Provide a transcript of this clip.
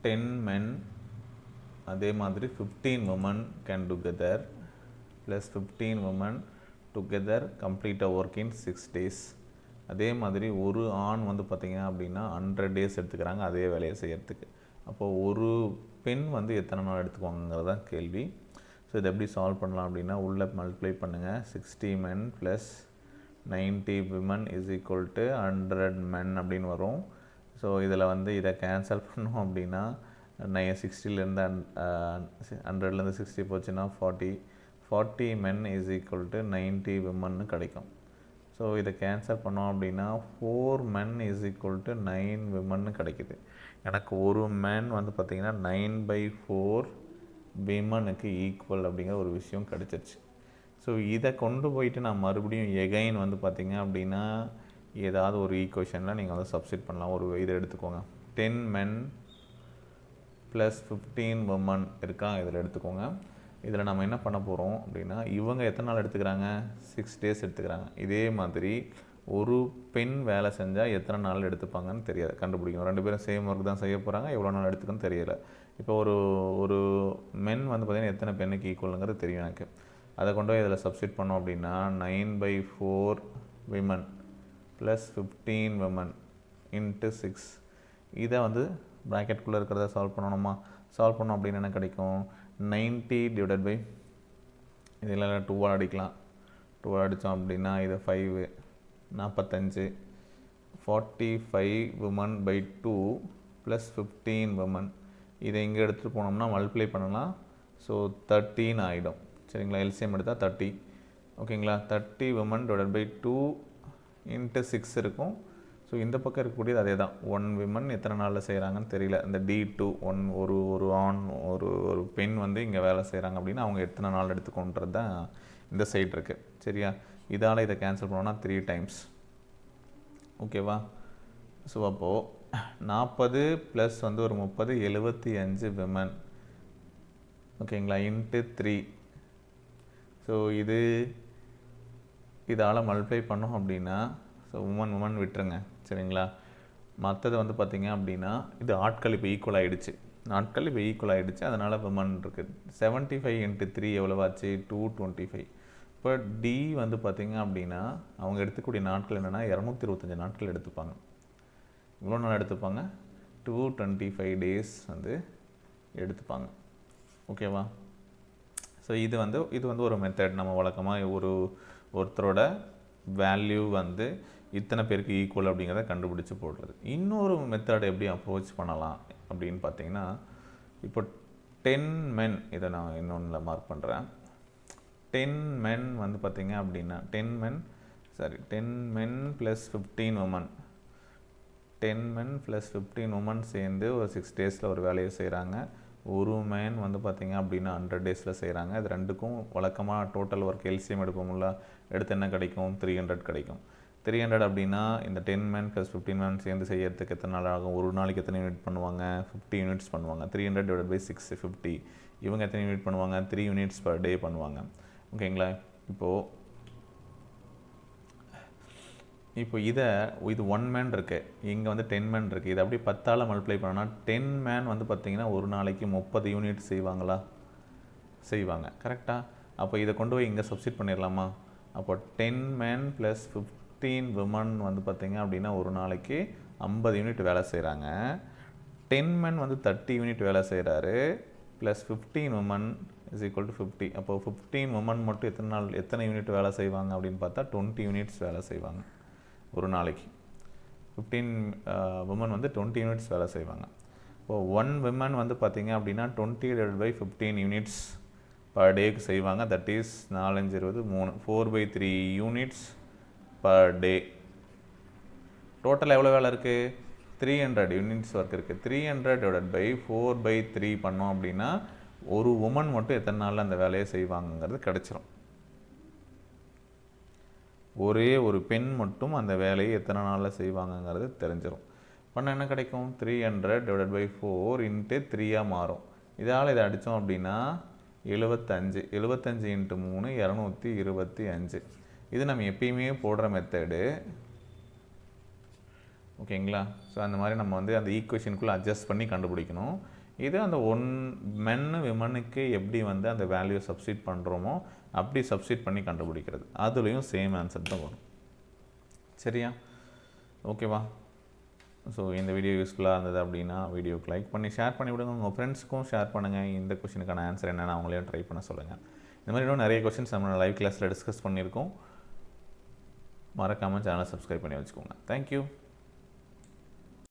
10 men அதே மாதிரி 15 women can together plus 15 women together complete a work in 6 days. அதே மாதிரி ஒரு ஆண் வந்து பார்த்திங்க அப்படின்னா 100 days எடுத்துக்கிறாங்க அதே வேலையை செய்யறதுக்கு. அப்போது ஒரு பெண் வந்து எத்தனை நாள் எடுத்துக்குவாங்கிறது தான் கேள்வி. ஸோ இதை எப்படி சால்வ் பண்ணலாம் அப்படின்னா உள்ளே மல்டிப்ளை பண்ணுங்கள். 60 men plus 90 women is equal to 100 men அப்படின்னு வரும். ஸோ இதில் வந்து இதை கேன்சல் பண்ணோம் அப்படின்னா 60லேருந்து 100லேருந்து 60 போச்சுன்னா 40 men is equal to 90 women கிடைக்கும். ஸோ இதை கேன்சல் பண்ணோம் அப்படின்னா 4 men is equal to 9 women கிடைக்குது. எனக்கு ஒரு மேன் வந்து பார்த்திங்கன்னா 9/4 விமனுக்கு ஈக்குவல் அப்படிங்கிற ஒரு விஷயம் கிடச்சிருச்சு. ஸோ இதை கொண்டு போயிட்டு நான் மறுபடியும் எகைன் வந்து பார்த்திங்க அப்படின்னா ஏதாவது ஒரு ஈக்குவேஷனில் நீங்கள் வந்து சப்ஸ்டிட் பண்ணலாம். ஒரு இதை எடுத்துக்கோங்க. 10 men ப்ளஸ் 15 women இருக்கா, இதில் எடுத்துக்கோங்க. இதில் நம்ம என்ன பண்ண போகிறோம் அப்படின்னா இவங்க எத்தனை நாள் எடுத்துக்கிறாங்க, 6 days எடுத்துக்கிறாங்க. இதே மாதிரி ஒரு பெண் வேலை செஞ்சால் எத்தனை நாள் எடுத்துப்பாங்கன்னு தெரியாது, கண்டுபிடிக்கணும். 2 பேரும் சேம் ஒர்க் தான் செய்ய போகிறாங்க, எவ்வளோ நாள் எடுத்துக்குன்னு தெரியலை. இப்போ ஒரு மென் வந்து பார்த்திங்கன்னா எத்தனை பெண்ணுக்கு ஈக்குவலுங்கிறது தெரியும் எனக்கு. அதை கொண்டு போய் இதில் சப்ஸ்டிட் பண்ணோம் அப்படின்னா 9/4 விமன் ப்ளஸ் 15 women இன்ட்டு 6. இதை வந்து ப்ராக்கெட்டுக்குள்ளே இருக்கிறத சால்வ் பண்ணணுமா? சால்வ் பண்ணோம் அப்படின்னு என்ன கிடைக்கும், 90 டிவைடட் பை இதில் 2 அடிக்கலாம். 2 அடித்தோம் அப்படின்னா இது 5 45 45 women by 2 ப்ளஸ் 15 women. இதை இங்கே எடுத்துகிட்டு போனோம்னா மல்டிப்ளை பண்ணலாம். ஸோ 13 ஆகிடும். சரிங்களா, எல்சிஎம் எடுத்தால் 30. ஓகேங்களா, 30 women டிவைடட் பை 2 இன்ட்டு 6 இருக்கும். ஸோ இந்த பக்கம் இருக்கக்கூடியது அதே தான். 1 women எத்தனை நாளில் செய்கிறாங்கன்னு தெரியல. இந்த D2 ஒரு ஆண் ஒரு பெண் வந்து இங்கே வேலை செய்கிறாங்க அப்படின்னா அவங்க எத்தனை நாள் எடுத்துக்கொன்றது தான் இந்த சைடு இருக்குது. சரியா, இதால் இதை கேன்சல் பண்ணோன்னா 3 times. ஓகேவா. ஸோ அப்போது 40 ப்ளஸ் வந்து ஒரு 30 75 women. ஓகேங்களா, இன்ட்டு 3. ஸோ இதால் மல்டிப்ளை பண்ணோம் அப்படின்னா ஸோ உமன் விட்டுருங்க. சரிங்களா, மற்றது வந்து பார்த்திங்க அப்படின்னா இது ஆட்கள் இப்போ ஈக்குவல் ஆகிடுச்சு. நாட்கள் இப்போ ஈக்குவல் ஆகிடுச்சு, அதனால் விமன் இருக்குது. 75 இன்ட்டு 3 எவ்வளோவாச்சு, 225. இப்போ டி வந்து பார்த்திங்க அப்படின்னா அவங்க எடுத்துக்கூடிய நாட்கள் என்னென்னா 225 நாட்கள் எடுத்துப்பாங்க. இவ்வளோ நாள் எடுத்துப்பாங்க, 225 days வந்து எடுத்துப்பாங்க. ஓகேவா. ஸோ இது வந்து ஒரு மெத்தட். நம்ம வழக்கமாக ஒருத்தரோட வேல்யூ வந்து இத்தனை பேருக்கு ஈக்குவல் அப்படிங்கிறத கண்டுபிடிச்சி போடுறது. இன்னொரு மெத்தட் எப்படி அப்ரோச் பண்ணலாம் அப்படின்னு பார்த்தீங்கன்னா, இப்போ 10 men, இதை நான் இன்னொன்றில் மார்க் பண்ணுறேன். 10 men வந்து பார்த்திங்க அப்படின்னா 10 men plus 15 women. 10 men plus 15 women சேர்ந்து ஒரு 6 daysல ஒரு வேலையை செய்கிறாங்க. ஒரு மேன் வந்து பார்த்திங்க அப்படின்னா 100 daysல செய்கிறாங்க. இது ரெண்டுக்கும் வழக்கமாக டோட்டல் ஒர்க் எல்சிஎம் எடுப்போம்ல, எடுத்து என்ன கிடைக்கும், 300 கிடைக்கும். 300 அப்படின்னா இந்த 10 men ப்ளஸ் 15 men சேர்ந்து செய்யறதுக்கு எத்தனை நாள் ஆகும், ஒரு நாளைக்கு எத்தனை யூனிட் பண்ணுவாங்க, 50 யூனிட்ஸ் பண்ணுவாங்க. 300 டிவைட் பை 6 50. இவங்க எத்தனை யூனிட் பண்ணுவாங்க, 3 units per day பண்ணுவாங்க. ஓகேங்களா. இப்போ இது 1 man இருக்குது, இங்கே வந்து 10 men இருக்குது. இதை அப்படி 10ஆல் மல்டிப்ளை பண்ணால் 10 man வந்து பார்த்திங்கன்னா ஒரு நாளைக்கு 30 யூனிட் செய்வாங்களா, செய்வாங்க. கரெக்டாக. அப்போ இதை கொண்டு போய் இங்கே சப்ஸ்டிட் பண்ணிடலாமா. அப்போ 10 men ப்ளஸ் 15 women வந்து பார்த்திங்க அப்படின்னா ஒரு நாளைக்கு 50 யூனிட் வேலை செய்கிறாங்க. 10 men வந்து 30 யூனிட் வேலை செய்கிறாரு, plus 15 women is equal to 50. அப்போ 15 women மட்டும் எத்தனை யூனிட் வேலை செய்வாங்க அப்படின்னு பார்த்தா 20 யூனிட்ஸ் வேலை செய்வாங்க ஒரு நாளைக்கு. 15 women வந்து 20 யூனிட்ஸ் வேலை செய்வாங்க. இப்போது 1 women வந்து பார்த்திங்க அப்படின்னா 20 டிவைட் பை 15 யூனிட்ஸ் பர் டேக்கு செய்வாங்க. That is 4 5 20 3 4/3 units per day. Total எவ்வளோ வேலை இருக்குது, 300 யூனிட்ஸ் ஒர்க் இருக்குது. 300 டிவைட் பை 4/3 பண்ணோம் அப்படின்னா ஒரு உமன் மட்டும் எத்தனை நாளில் அந்த வேலையை செய்வாங்கங்கிறது கிடச்சிரும். ஒரே ஒரு பெண் மட்டும் அந்த வேலையை எத்தனை நாளில் செய்வாங்கங்கிறது தெரிஞ்சிடும். பண்ண என்ன கிடைக்கும், 300 டிவைட் பை 4 இன்ட்டு 3 மாறும். இதால் இதை அடித்தோம் அப்படின்னா 75 இன்ட்டு 3 225. இது நம்ம எப்பயுமே போடுற மெத்தடு. ஓகேங்களா? ஸோ அந்த மாதிரி நம்ம வந்து அந்த ஈக்குவேஷனுக்குள்ளே அட்ஜஸ்ட் பண்ணி கண்டுபிடிக்கணும். இது அந்த மென்னு விமனுக்கு எப்படி வந்து அந்த வேல்யூ சப்ஸ்டிட் பண்ணுறோமோ அப்படி சப்ஸ்டிட் பண்ணி கண்டுபிடிக்கிறது. அதுலேயும் சேம் ஆன்சர் தான் வரும். சரியா? ஓகேவா? ஸோ இந்த வீடியோ யூஸ்ஃபுல்லாக இருந்தது அப்படின்னா வீடியோக்கு லைக் பண்ணி ஷேர் பண்ணி விடுங்க. உங்கள் ஃப்ரெண்ட்ஸுக்கும் ஷேர் பண்ணுங்கள். இந்த கொஷினுக்கான ஆன்சர் என்னென்னு அவங்களையும் ட்ரை பண்ண சொல்லுங்கள். இந்த மாதிரி இன்னும் நிறைய கொஷின்ஸ் நம்ம லைவ் கிளாஸில் டிஸ்கஸ் பண்ணியிருக்கோம். மறக்காமல் சேனலை சப்ஸ்கிரைப் பண்ணி வச்சுக்கோங்க. தேங்க்யூ.